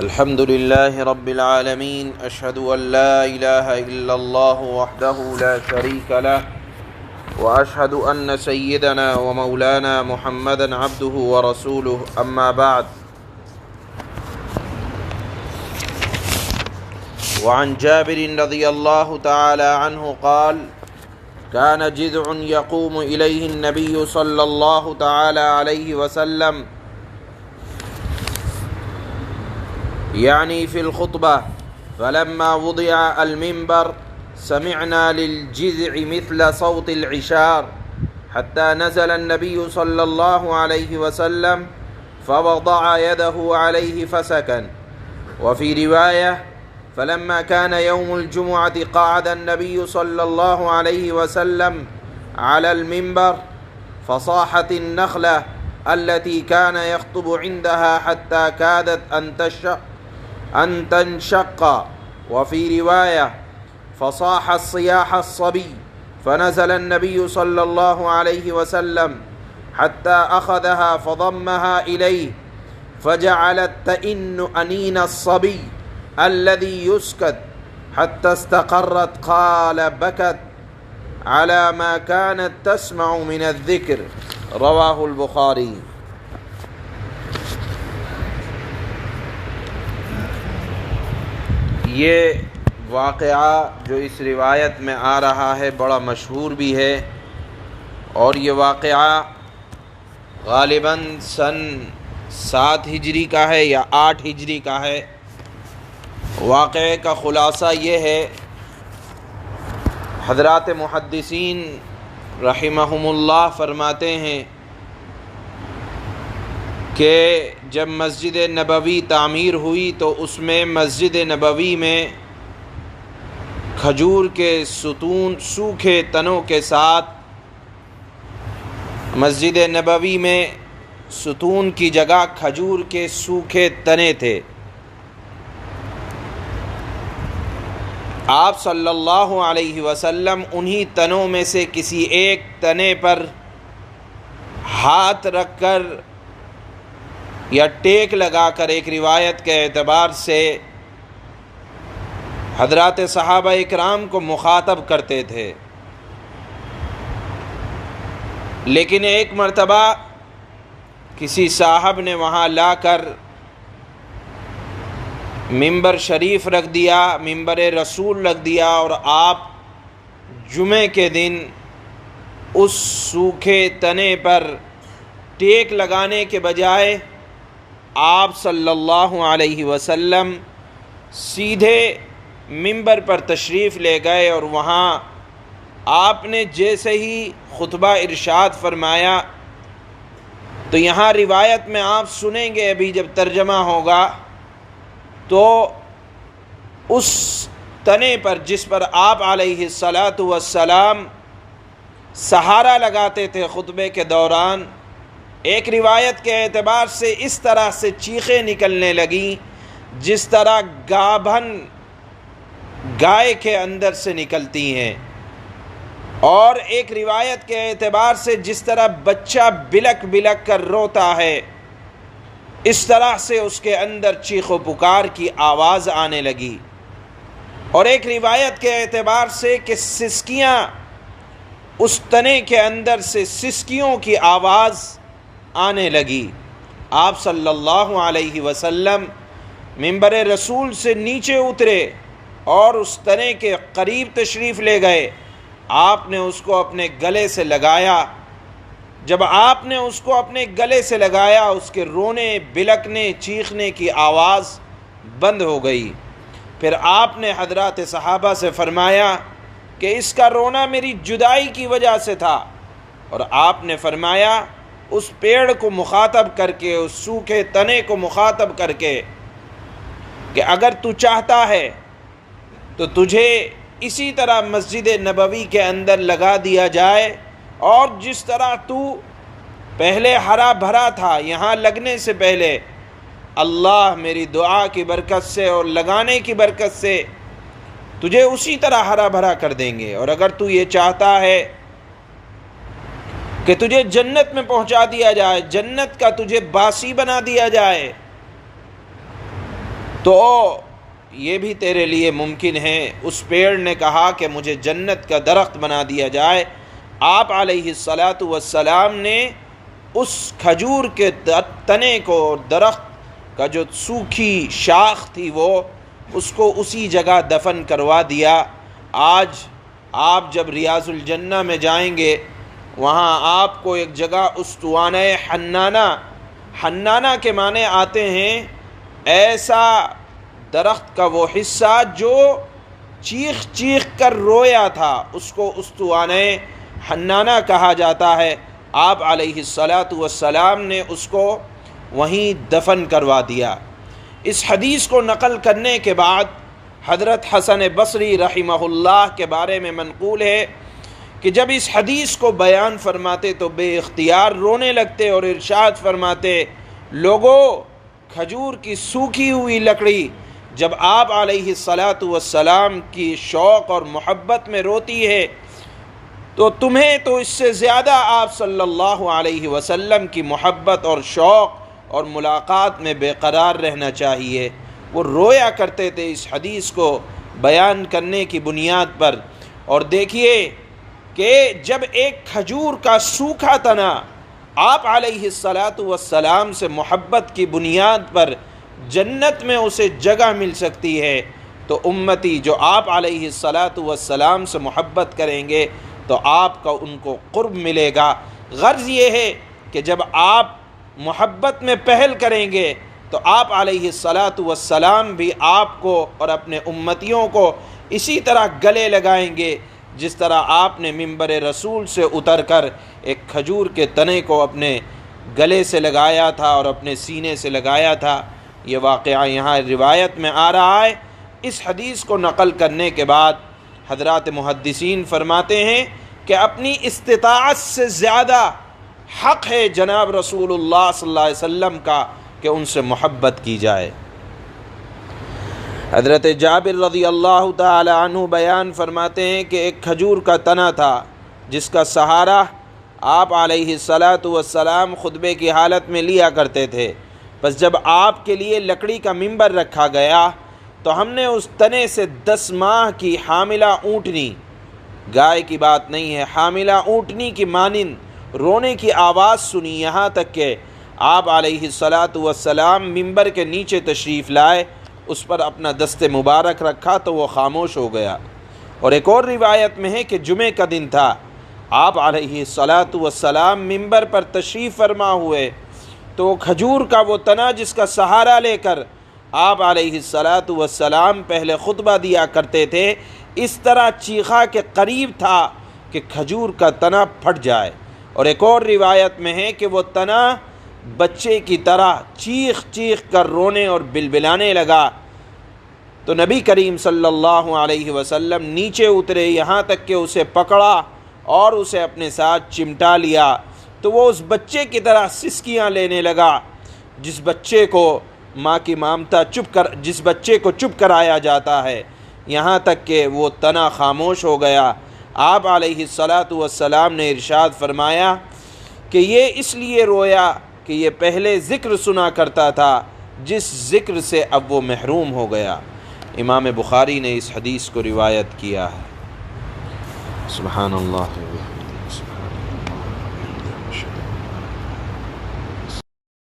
الحمد لله رب العالمين أشهد أن لا إله إلا الله وحده لا شريك له وأشهد أن سيدنا ومولانا محمدا عبده ورسوله أما بعد وعن جابر رضي الله تعالى عنه قال كان جذع يقوم إليه النبي صلى الله تعالى عليه وسلم يعني في الخطبة فلما وضع المنبر سمعنا للجذع مثل صوت العشار حتى نزل النبي صلى الله عليه وسلم فوضع يده عليه فسكن. وفي رواية فلما كان يوم الجمعة قعد النبي صلى الله عليه وسلم على المنبر فصاحت النخلة التي كان يخطب عندها حتى كادت أن تنشق. وفي رواية فصاح الصياح الصبي فنزل النبي صلى الله عليه وسلم حتى أخذها فضمها إليه فجعلت تئن أنين الصبي الذي يسكت حتى استقرت. قال بكت على ما كانت تسمع من الذكر. رواه البخاری. یہ واقعہ جو اس روایت میں آ رہا ہے بڑا مشہور بھی ہے، اور یہ واقعہ غالباً سن 7 ہجری کا ہے یا 8 ہجری کا ہے۔ واقعے کا خلاصہ یہ ہے، حضرات محدثین رحمہم اللہ فرماتے ہیں کہ جب مسجد نبوی تعمیر ہوئی تو اس میں مسجد نبوی میں کھجور کے ستون سوکھے تنوں کے ساتھ، مسجد نبوی میں ستون کی جگہ کھجور کے سوکھے تنے تھے۔ آپ صلی اللہ علیہ وسلم انہی تنوں میں سے کسی ایک تنے پر ہاتھ رکھ کر یا ٹیک لگا کر، ایک روایت کے اعتبار سے حضرات صحابہ اکرام کو مخاطب کرتے تھے۔ لیکن ایک مرتبہ کسی صاحب نے وہاں لا کر ممبر شریف رکھ دیا، ممبر رسول رکھ دیا، اور آپ جمعے کے دن اس سوکھے تنے پر ٹیک لگانے کے بجائے آپ صلی اللہ علیہ وسلم سیدھے ممبر پر تشریف لے گئے، اور وہاں آپ نے جیسے ہی خطبہ ارشاد فرمایا، تو یہاں روایت میں آپ سنیں گے ابھی جب ترجمہ ہوگا، تو اس تنے پر جس پر آپ علیہ الصلاۃ والسلام سہارا لگاتے تھے خطبے کے دوران، ایک روایت کے اعتبار سے اس طرح سے چیخیں نکلنے لگیں جس طرح گابھن گائے کے اندر سے نکلتی ہیں، اور ایک روایت کے اعتبار سے جس طرح بچہ بلک بلک کر روتا ہے، اس طرح سے اس کے اندر چیخ و پکار کی آواز آنے لگی۔ اور ایک روایت کے اعتبار سے کہ سسکیاں، اس تنے کے اندر سے سسکیوں کی آواز آنے لگی۔ آپ صلی اللہ علیہ وسلم ممبر رسول سے نیچے اترے اور اس تنے کے قریب تشریف لے گئے۔ آپ نے اس کو اپنے گلے سے لگایا۔ جب آپ نے اس کو اپنے گلے سے لگایا، اس کے رونے، بلکنے، چیخنے کی آواز بند ہو گئی۔ پھر آپ نے حضرات صحابہ سے فرمایا کہ اس کا رونا میری جدائی کی وجہ سے تھا، اور آپ نے فرمایا اس پیڑ کو مخاطب کر کے، اس سوکھے تنے کو مخاطب کر کے، کہ اگر تو چاہتا ہے تو تجھے اسی طرح مسجد نبوی کے اندر لگا دیا جائے، اور جس طرح تو پہلے ہرا بھرا تھا یہاں لگنے سے پہلے، اللہ میری دعا کی برکت سے اور لگانے کی برکت سے تجھے اسی طرح ہرا بھرا کر دیں گے۔ اور اگر تو یہ چاہتا ہے کہ تجھے جنت میں پہنچا دیا جائے، جنت کا تجھے باسی بنا دیا جائے، تو یہ بھی تیرے لیے ممکن ہے۔ اس پیڑ نے کہا کہ مجھے جنت کا درخت بنا دیا جائے۔ آپ علیہ الصلاۃ والسلام نے اس کھجور کے تنے کو، درخت کا جو سوکھی شاخ تھی وہ، اس کو اسی جگہ دفن کروا دیا۔ آج آپ جب ریاض الجنہ میں جائیں گے، وہاں آپ کو ایک جگہ استوانہ حنانہ کے معنی آتے ہیں ایسا درخت کا وہ حصہ جو چیخ چیخ کر رویا تھا، اس کو استوانہ حنانہ کہا جاتا ہے۔ آپ علیہ الصلاۃ والسلام نے اس کو وہیں دفن کروا دیا۔ اس حدیث کو نقل کرنے کے بعد حضرت حسن بصری رحمہ اللہ کے بارے میں منقول ہے کہ جب اس حدیث کو بیان فرماتے تو بے اختیار رونے لگتے اور ارشاد فرماتے، لوگوں، کھجور کی سوکھی ہوئی لکڑی جب آپ علیہ الصلاۃ والسلام کی شوق اور محبت میں روتی ہے تو تمہیں تو اس سے زیادہ آپ صلی اللہ علیہ وسلم کی محبت اور شوق اور ملاقات میں بے قرار رہنا چاہیے۔ وہ رویا کرتے تھے اس حدیث کو بیان کرنے کی بنیاد پر۔ اور دیکھیے کہ جب ایک کھجور کا سوکھا تنا آپ علیہ الصلاۃ والسلام سے محبت کی بنیاد پر جنت میں اسے جگہ مل سکتی ہے، تو امتی جو آپ علیہ الصلاۃ والسلام سے محبت کریں گے تو آپ کا ان کو قرب ملے گا۔ غرض یہ ہے کہ جب آپ محبت میں پہل کریں گے تو آپ علیہ الصلاۃ والسلام بھی آپ کو اور اپنے امتیوں کو اسی طرح گلے لگائیں گے جس طرح آپ نے منبر رسول سے اتر کر ایک کھجور کے تنے کو اپنے گلے سے لگایا تھا اور اپنے سینے سے لگایا تھا۔ یہ واقعہ یہاں روایت میں آ رہا ہے۔ اس حدیث کو نقل کرنے کے بعد حضرات محدثین فرماتے ہیں کہ اپنی استطاعت سے زیادہ حق ہے جناب رسول اللہ صلی اللہ علیہ وسلم کا کہ ان سے محبت کی جائے۔ حضرت جابر رضی اللہ تعالی عنہ بیان فرماتے ہیں کہ ایک کھجور کا تنا تھا جس کا سہارا آپ علیہ الصلاۃ والسلام خطبے کی حالت میں لیا کرتے تھے۔ بس جب آپ کے لیے لکڑی کا منبر رکھا گیا تو ہم نے اس تنے سے 10 ماہ کی حاملہ اونٹنی، گائے کی بات نہیں ہے، حاملہ اونٹنی کی مانند رونے کی آواز سنی، یہاں تک کہ آپ علیہ الصلاۃ والسلام منبر کے نیچے تشریف لائے، اس پر اپنا دست مبارک رکھا تو وہ خاموش ہو گیا۔ اور ایک اور روایت میں ہے کہ جمعے کا دن تھا، آپ علیہ الصلاۃ والسلام منبر پر تشریف فرما ہوئے تو کھجور کا وہ تنا جس کا سہارا لے کر آپ علیہ الصلاۃ والسلام پہلے خطبہ دیا کرتے تھے، اس طرح چیخا کے قریب تھا کہ کھجور کا تنا پھٹ جائے۔ اور ایک اور روایت میں ہے کہ وہ تنا بچے کی طرح چیخ چیخ کر رونے اور بلبلانے لگا تو نبی کریم صلی اللہ علیہ وسلم نیچے اترے، یہاں تک کہ اسے پکڑا اور اسے اپنے ساتھ چمٹا لیا تو وہ اس بچے کی طرح سسکیاں لینے لگا جس بچے کو ماں کی مامتا جس بچے کو چپ کرایا جاتا ہے، یہاں تک کہ وہ تنا خاموش ہو گیا۔ آپ علیہ الصلاۃ والسلام نے ارشاد فرمایا کہ یہ اس لیے رویا کہ یہ پہلے ذکر سنا کرتا تھا جس ذکر سے اب وہ محروم ہو گیا۔ امام بخاری نے اس حدیث کو روایت کیا ہے۔ سبحان اللہ۔